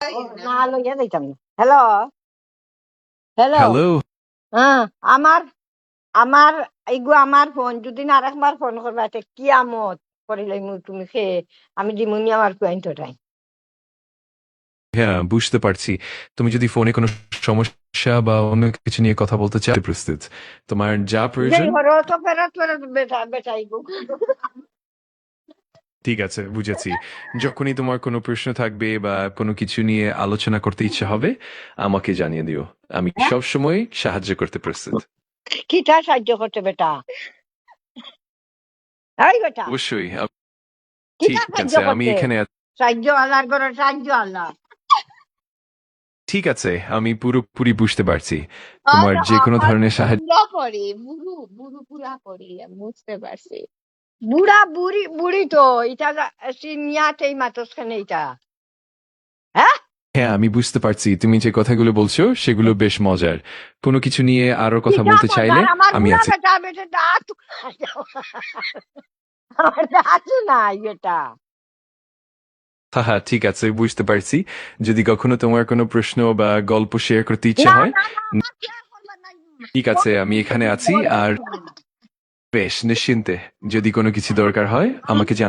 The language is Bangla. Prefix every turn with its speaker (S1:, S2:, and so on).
S1: না লইয়া যাইতাম না। Hello hello.
S2: হ্যালো।
S1: হ্যাঁ, আমার আমার এইগু আমার ফোন যদি না আরেকবার ফোন করবা তে কি আমত করিলাই তুমি খেয়ে আমি দিমুনি আমার পয়েন্টটাই।
S2: হ্যাঁ, বুঝতে পারছি। তুমি যদি ফোনে কোনো সমস্যা বা অন্য কিছু নিয়ে কথা বলতে চাও, প্রস্তুত। তোমার যা
S1: যে
S2: প্রয়োজন।
S1: ঘরে তো ফেরত ফেরত বেটাই গো।
S2: ঠিক আছে, বুঝেছি। যখনই তোমার কোনো প্রশ্ন থাকবে বা কোনো কিছু নিয়ে আলোচনা করতে ইচ্ছা হবে, আমাকে জানিয়ে দিও। আমি সবসময় সাহায্য করতে প্রস্তুত।
S1: কিটা সাহায্য করতে বেটা? এই বেটা
S2: অবশ্যই।
S1: কিটা
S2: ঠিক
S1: সাহায্য
S2: আছে, আমি
S1: করতে?
S2: এখানে
S1: সাহায্য আল্লাহর ঘরে সাহায্য আল্লাহ।
S2: ঠিক আছে, আমি পুরোপুরি বুঝতে পারছি। তোমার যে কোনো
S3: আমার
S2: ধরনের সাহায্য।
S3: বুড়া পড়ে বুড়ু বুড়ু পুরা পড়ে বুঝতে পারছি।
S1: বুড়া বুড়ি বুড়ি তো এটা সিনিয়াতেই মাতসখানে এটা। হ্যাঁ,
S2: হ্যাঁ, আমি বুঝতে পারছি। তুমি যে কথাগুলো বলছো সেগুলো বেশ মজার। কোনো কিছু নিয়ে আরো কথা
S1: কিটা
S2: বলতে চাইলে
S1: মজার আমার
S2: আমি
S1: বুড়া
S2: আছি।
S1: বেটা বেটা দাঁত আমার দাঁত নাই বেটা।
S2: হ্যাঁ হ্যাঁ, ঠিক আছে, বুঝতে পারছি। যদি কখনো তোমার কোনো প্রশ্ন বা গল্প শেয়ার করতে ইচ্ছা
S1: না
S2: হয়,
S1: না না আমার কেয়ার করবার নাই।
S2: ঠিক আছে, আমি এখানে আছি। আর বেশ নিশ্চিন্তে, যদি কোনো কিছু দরকার হয় আমাকে জানা।